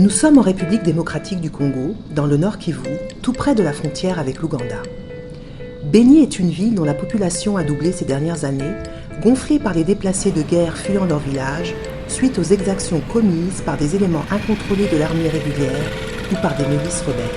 Nous sommes en République démocratique du Congo, dans le Nord Kivu, tout près de la frontière avec l'Ouganda. Beni est une ville dont la population a doublé ces dernières années, gonflée par les déplacés de guerre fuyant leur village, suite aux exactions commises par des éléments incontrôlés de l'armée régulière ou par des milices rebelles.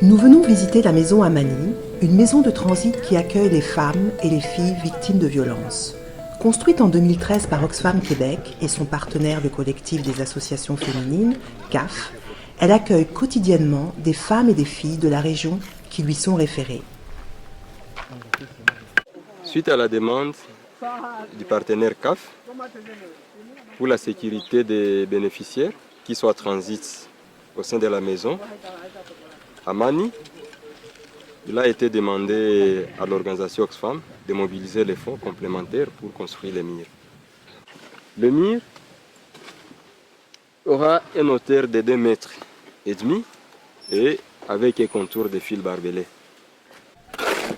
Nous venons visiter la maison Amani, une maison de transit qui accueille les femmes et les filles victimes de violences. Construite en 2013 par Oxfam Québec et son partenaire le collectif des associations féminines, CAF, elle accueille quotidiennement des femmes et des filles de la région qui lui sont référées. Suite à la demande du partenaire CAF pour la sécurité des bénéficiaires qui soient transit au sein de la maison, Amani, il a été demandé à l'organisation Oxfam de mobiliser les fonds complémentaires pour construire les murs. Le mur aura une hauteur de 2,5 mètres et avec un contour de fil barbelé.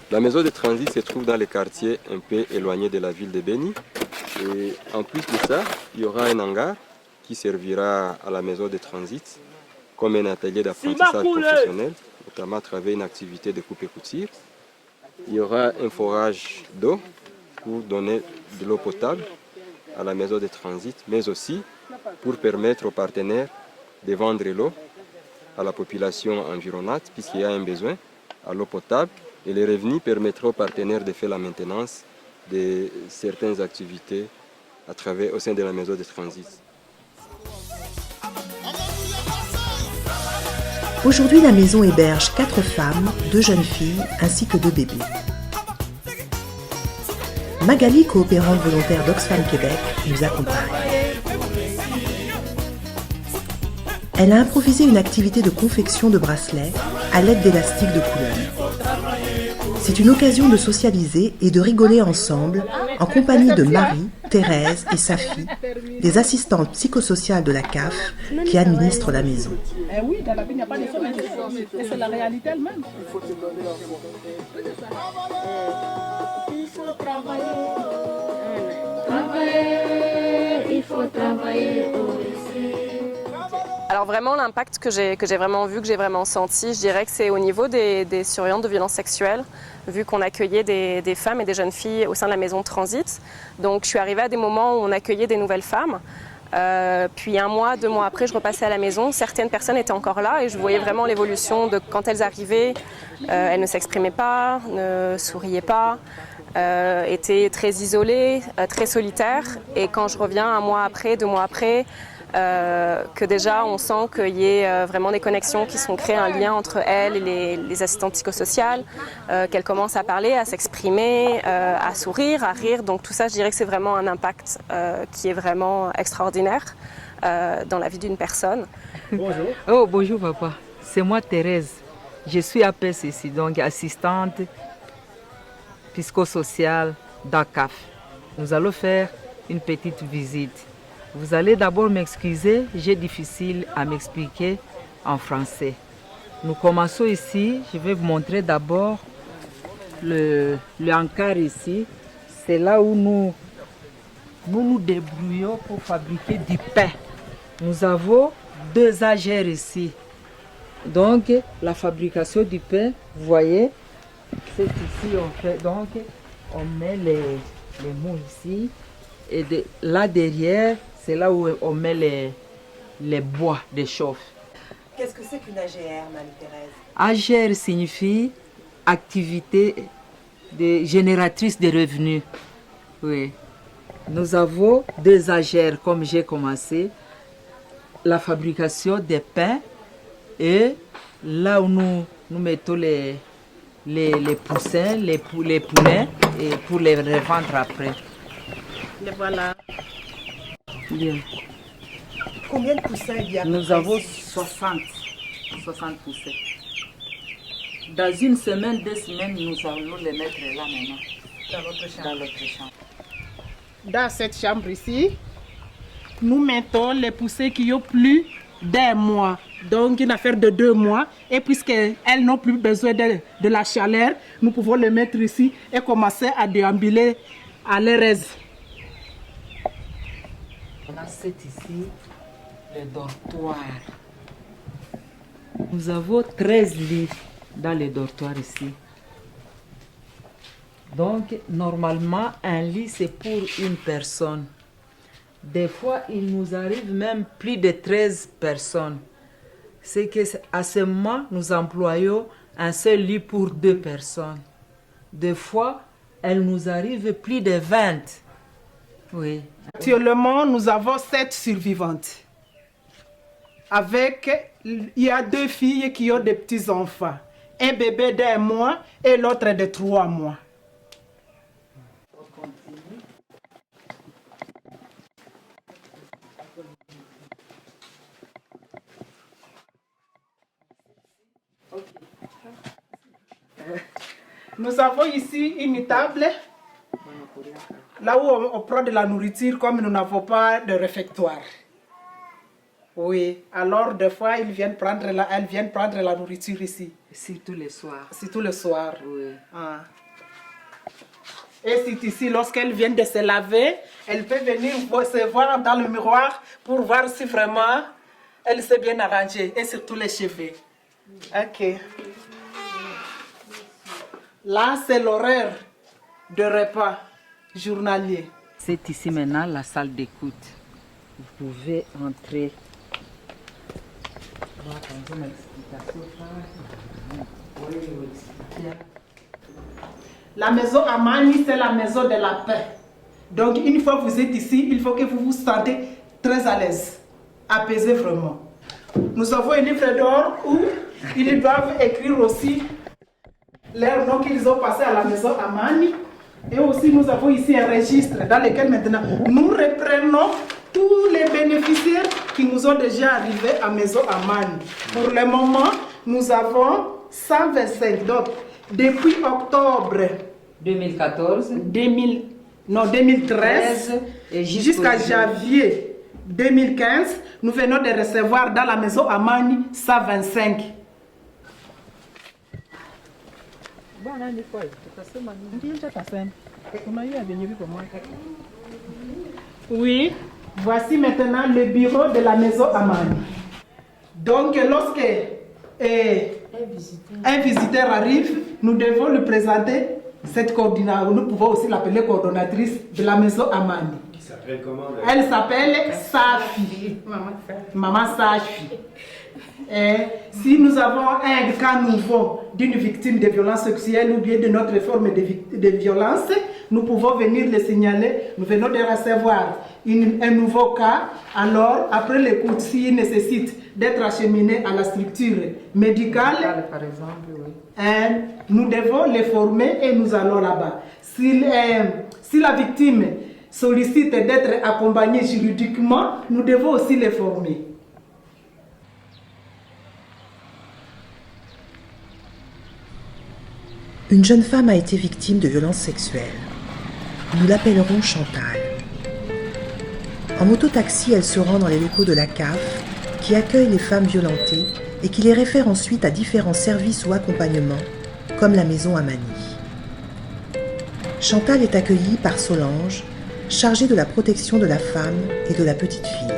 La maison de transit se trouve dans les quartiers un peu éloignés de la ville de Beni. Et en plus de ça, il y aura un hangar qui servira à la maison de transit comme un atelier d'apprentissage professionnel, notamment à travers une activité de coupe et couture. Il y aura un forage d'eau pour donner de l'eau potable à la maison de transit, mais aussi pour permettre aux partenaires de vendre l'eau à la population environnante, puisqu'il y a un besoin à l'eau potable. Et les revenus permettront aux partenaires de faire la maintenance de certaines activités au sein de la maison de transit. Aujourd'hui, la maison héberge 4 femmes, 2 jeunes filles ainsi que 2 bébés. Magali, coopérante volontaire d'Oxfam Québec, nous accompagne. Elle a improvisé une activité de confection de bracelets à l'aide d'élastiques de couleur. C'est une occasion de socialiser et de rigoler ensemble en compagnie de Marie, Thérèse et Safi, des assistantes psychosociales de la CAF qui administrent la maison. Oui, dans la vie, il n'y a pas de chemin. C'est la réalité elle-même. Il faut travailler. Il faut travailler aussi. Alors vraiment, l'impact que j'ai vraiment vu, que j'ai vraiment senti, je dirais que c'est au niveau des survivantes de violences sexuelles, vu qu'on accueillait des femmes et des jeunes filles au sein de la maison de transit. Donc je suis arrivée à des moments où on accueillait des nouvelles femmes. Puis 1 mois, 2 mois après, je repassais à la maison. Certaines personnes étaient encore là et je voyais vraiment l'évolution de quand elles arrivaient. Elles ne s'exprimaient pas, ne souriaient pas, étaient très isolées, très solitaires. Et quand je reviens 1 mois après, 2 mois après, que déjà on sent qu'il y ait vraiment des connexions qui sont créées, un lien entre elles et les assistantes psychosociales, qu'elles commencent à parler, à s'exprimer, à sourire, à rire. Donc tout ça, je dirais que c'est vraiment un impact qui est vraiment extraordinaire dans la vie d'une personne. Bonjour. Oh, bonjour papa. C'est moi Thérèse. Je suis APS ici, donc assistante psychosociale d'ACAF. Nous allons faire une petite visite. Vous allez d'abord m'excuser, j'ai difficile à m'expliquer en français. Nous commençons ici, je vais vous montrer d'abord le encart ici. C'est là où nous nous débrouillons pour fabriquer du pain. Nous avons 2 agères ici. Donc la fabrication du pain, vous voyez, c'est ici on fait. Donc on met les moules ici et là derrière, c'est là où on met les bois de chauffe. Qu'est-ce que c'est qu'une AGR, Marie-Thérèse? AGR signifie activité génératrice de revenus. Oui. Nous avons 2 AGR, comme j'ai commencé, la fabrication des pains et là où nous mettons les poussins, les poulets et pour les revendre après. Les voilà. Bien. Combien de poussins il y a? Nous avons 60 poussins. Dans 1 semaine, 2 semaines, nous allons les mettre là maintenant. Dans notre chambre. Dans cette chambre ici, nous mettons les poussins qui ont plus d'un mois, donc une affaire de 2 mois. Et puisqu'elles n'ont plus besoin de la chaleur, nous pouvons les mettre ici et commencer à déambuler à leur aise. On a ici le dortoir. Nous avons 13 lits dans le dortoir ici. Donc, normalement, un lit, c'est pour une personne. Des fois, il nous arrive même plus de 13 personnes. C'est qu'à ce moment, nous employons un seul lit pour 2 personnes. Des fois, elle nous arrive plus de 20. Oui. Actuellement, nous avons 7 survivantes. Il y a 2 filles qui ont des petits-enfants. Un bébé d'1 mois et l'autre de 3 mois. Nous avons ici une table, là où on prend de la nourriture comme nous n'avons pas de réfectoire. Oui, alors des fois, elles viennent prendre la nourriture ici. Surtout le soir. Surtout le soir. Oui. Ah. Et c'est ici, lorsqu'elles viennent de se laver, elles peuvent venir se voir dans le miroir pour voir si vraiment elles s'est bien arrangées, et surtout les cheveux. Ok. Là, c'est l'horaire de repas journalier. C'est ici maintenant la salle d'écoute. Vous pouvez entrer. La maison Amani, c'est la maison de la paix. Donc, une fois que vous êtes ici, il faut que vous vous sentez très à l'aise, apaisé vraiment. Nous avons un livre d'or où ils doivent écrire aussi leur nom qu'ils ont passé à la maison Amani. Et aussi, nous avons ici un registre dans lequel maintenant nous reprenons tous les bénéficiaires qui nous ont déjà arrivés à maison Amani. Pour le moment, nous avons 125. Donc, depuis octobre 2013 et jusqu'à janvier 2015, nous venons de recevoir dans la maison Amani 125. Oui, voici maintenant le bureau de la maison Amani. Donc, lorsque un visiteur arrive, nous devons lui présenter cette coordinatrice. Nous pouvons aussi l'appeler coordonnatrice de la maison Amani. Elle s'appelle Safi. Maman Safi. Et si nous avons un cas nouveau d'une victime de violence sexuelle ou bien de notre forme de violence, nous pouvons venir le signaler. Nous venons de recevoir un nouveau cas. Alors, après l'écoute, s'il nécessite d'être acheminé à la structure médicale, par exemple, oui. Nous devons les former et nous allons là-bas. Si la victime sollicite d'être accompagnée juridiquement, nous devons aussi les former. Une jeune femme a été victime de violences sexuelles. Nous l'appellerons Chantal. En mototaxi, elle se rend dans les locaux de la CAF, qui accueille les femmes violentées et qui les réfère ensuite à différents services ou accompagnements, comme la maison Amani. Chantal est accueillie par Solange, chargée de la protection de la femme et de la petite fille.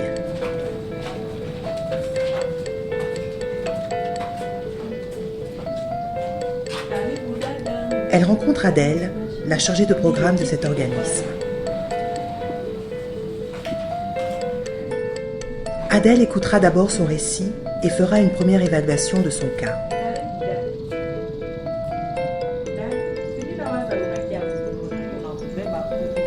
Elle rencontre Adèle, la chargée de programme de cet organisme. Adèle écoutera d'abord son récit et fera une première évaluation de son cas.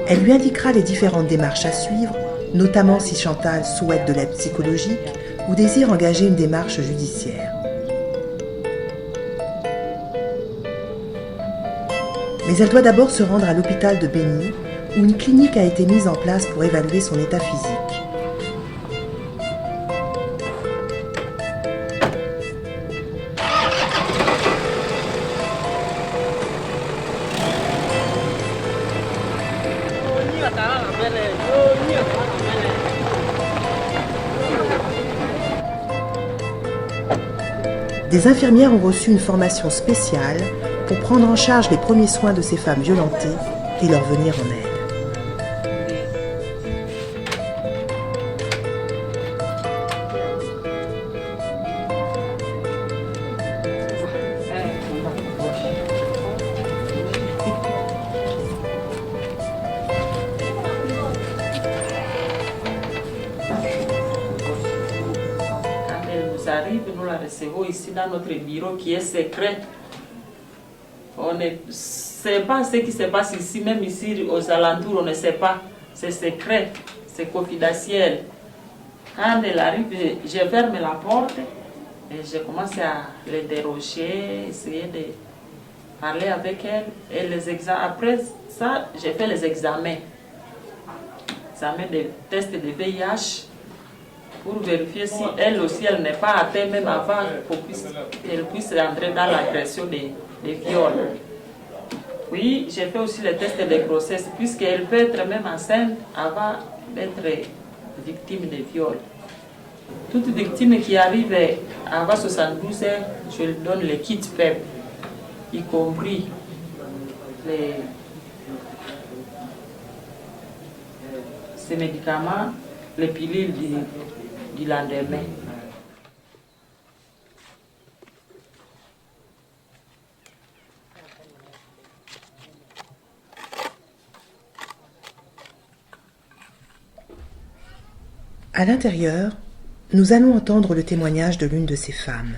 Elle lui indiquera les différentes démarches à suivre, notamment si Chantal souhaite de l'aide psychologique ou désire engager une démarche judiciaire. Mais elle doit d'abord se rendre à l'hôpital de Béni, où une clinique a été mise en place pour évaluer son état physique. Des infirmières ont reçu une formation spéciale pour prendre en charge les premiers soins de ces femmes violentées et leur venir en aide. Nous la recevons ici dans notre bureau qui est secret. On ne sait pas ce qui se passe ici, même ici aux alentours, on ne sait pas. C'est secret, c'est confidentiel. Quand elle arrive, je ferme la porte et je commence à l'interroger, essayer de parler avec elle. Et après ça, j'ai fait les examens. Examen de tests de VIH. Pour vérifier si elle aussi, elle n'est pas atteinte même avant qu'elle puisse rentrer dans l'agression des viols. Oui, j'ai fait aussi le test de grossesse, puisqu'elle peut être même enceinte avant d'être victime de viol. Toute victime qui arrive avant 72 heures, je lui donne le kit PEP, y compris ces médicaments, les pilules du lendemain. À l'intérieur, nous allons entendre le témoignage de l'une de ces femmes.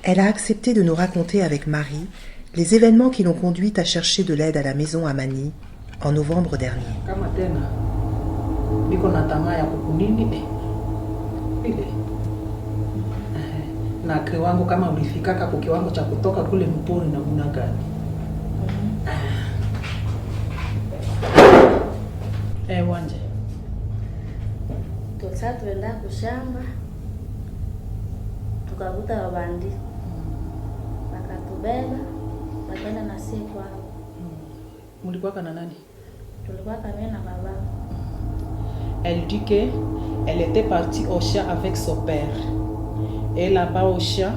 Elle a accepté de nous raconter avec Marie les événements qui l'ont conduite à chercher de l'aide à la maison à Mani en novembre dernier. Na kiwango kama ulifikaka kwa kiwango cha kutoka kule mpori na muna gani? Wanje. Sasa tuenda kushamba tukakuta wabandi wakatubeba wakaenda na sisi kwao. Mulikuwa kana nani? Tulikuwa kama na baba. Elle dit qu'elle était partie au champ avec son père. Et là-bas au champ,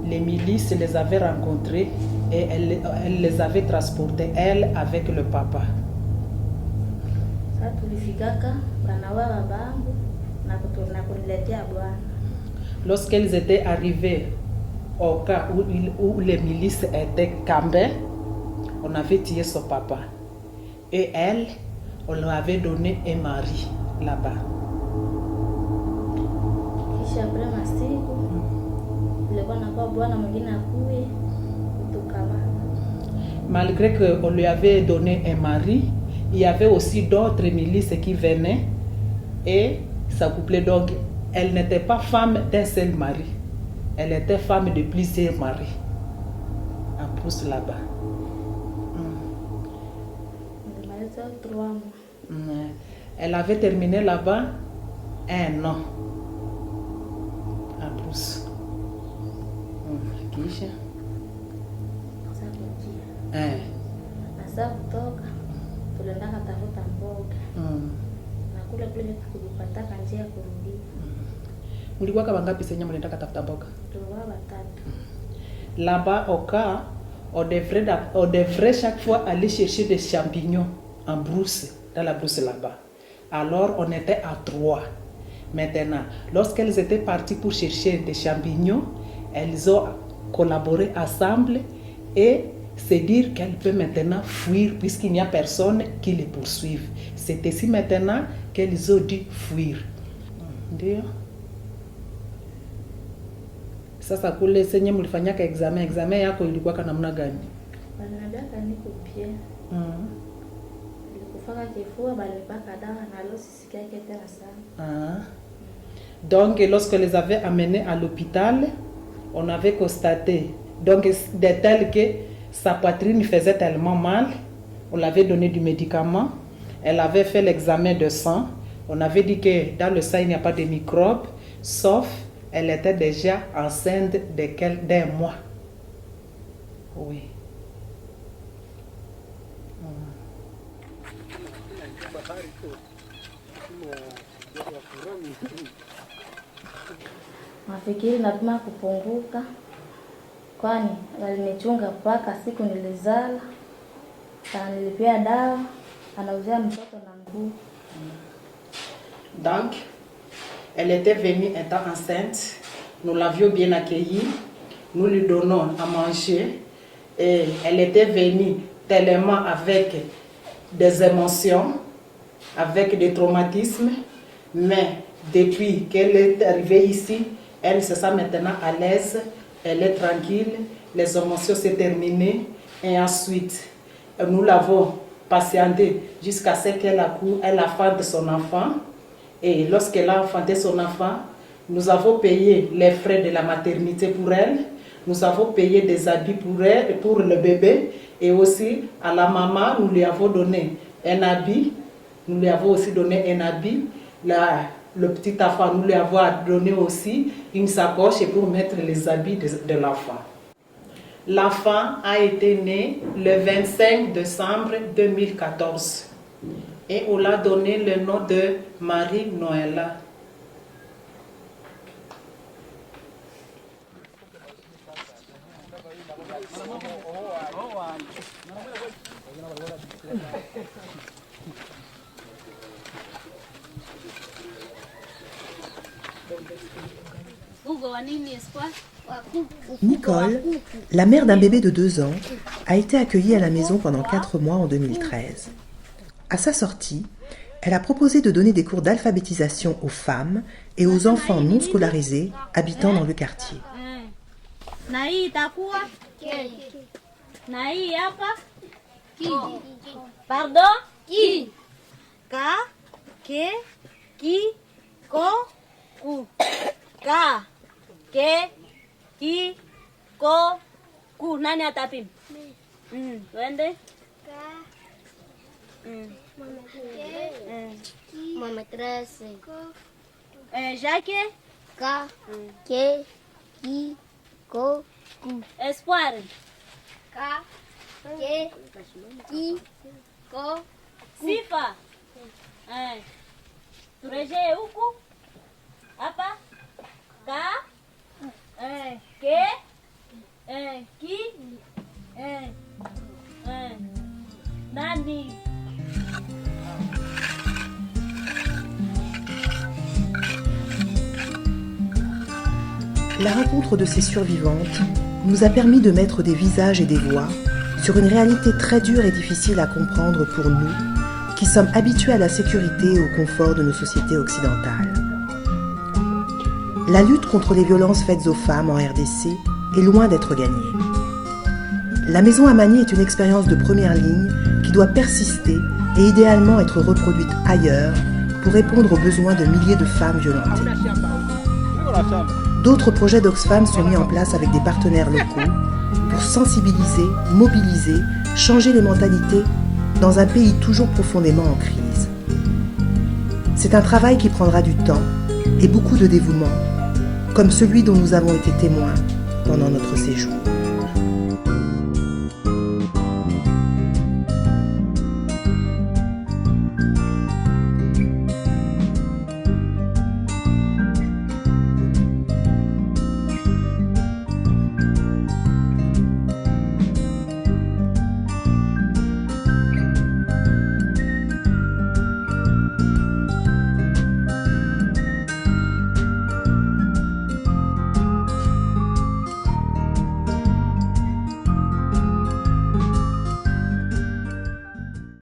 les milices les avaient rencontrés et elle les avait transportés, elle avec le papa. Sasa tulifikaka banawa babangu na kuniletea bwana. Lorsqu'elles étaient arrivées au cas où les milices étaient campées, on avait tué son papa. Et elle, on lui avait donné un mari là-bas. Kisha après masiku ilikuwa nakuwa bwana mwingine akuye kutukamata. Malgré qu'on lui avait donné un mari, il y avait aussi d'autres milices qui venaient et s'accoupler. Donc, elle n'était pas femme d'un seul mari. Elle était femme de plusieurs maris. En plus là-bas. Elle avait terminé là-bas 1 an. En plus. Kisha. Asa kutoka tulienda katafuta mboga. Na kule tulipata njia kurudi. Mulikuwa kama ngapi senya mlienda katafuta mboga? Tulikuwa 3. Là-bas au cas, on devrait chaque fois aller chercher des champignons en brousse, dans la brousse là-bas. Alors on était à 3. Maintenant, lorsqu'elles étaient parties pour chercher des champignons, elles ont collaboré ensemble et se dire qu'elles peuvent maintenant fuir puisqu'il n'y a personne qui les poursuive. C'est ici maintenant qu'elles ont dû fuir. Sasa kule senye mlifanyaka examen yako ilikuwa kana namna gani? Wananiambia niko bien. Nilikufaka kifua bali paka dawa na leo sisikia tena sana. Donc lorsque les avait amenés à l'hôpital, on avait constaté donc de tel que sa poitrine faisait tellement mal, on l'avait donné du médicament, elle avait fait l'examen de sang, on avait dit que dans le sang il n'y a pas de microbes, sauf elle était déjà enceinte d'un mois. Oui. nafikiri napima kupunguka, kwani walinichunga mpaka siku nilizala, nilipia dawa, anauzia mtoto na nguo. Donc, elle était venue étant enceinte, nous l'avions bien accueillie, nous lui donnons à manger et elle était venue tellement avec des émotions, avec des traumatismes, mais depuis qu'elle est arrivée ici, elle se sent maintenant à l'aise, elle est tranquille, les émotions s'est terminées et ensuite nous l'avons patientée jusqu'à ce qu'elle enfante son enfant. Et lorsqu'elle a enfanté son enfant, nous avons payé les frais de la maternité pour elle, nous avons payé des habits pour elle, pour le bébé, et aussi à la maman, nous lui avons donné un habit, nous lui avons aussi donné un habit. Le petit enfant, nous lui avons donné aussi une sacoche pour mettre les habits de l'enfant. L'enfant a été né le 25 décembre 2014 et on l'a donné le nom de Marie-Noëlla. Nicole, la mère d'un bébé de 2 ans, a été accueillie à la maison pendant 4 mois en 2013. À sa sortie, elle a proposé de donner des cours d'alphabétisation aux femmes et aux enfants non scolarisés habitant dans le quartier. Pardon? Ki? Ka? Ke? Ki? Ko? Ku? Ka? Ke? Ki? Ko? Ku? Nani atapim? Twende? Mama 13. Jacques? Ka, ke, ki, ko, ku. Espoir? Ka, ke, ki, ko, ku. Sifa? Turejee huku? Hapa? Ka? Ke? Ki? Nani? La rencontre de ces survivantes nous a permis de mettre des visages et des voix sur une réalité très dure et difficile à comprendre pour nous, qui sommes habitués à la sécurité et au confort de nos sociétés occidentales. La lutte contre les violences faites aux femmes en RDC est loin d'être gagnée. La Maison Amani est une expérience de première ligne qui doit persister et idéalement être reproduite ailleurs pour répondre aux besoins de milliers de femmes violentées. D'autres projets d'Oxfam sont mis en place avec des partenaires locaux pour sensibiliser, mobiliser, changer les mentalités dans un pays toujours profondément en crise. C'est un travail qui prendra du temps et beaucoup de dévouement, comme celui dont nous avons été témoins pendant notre séjour.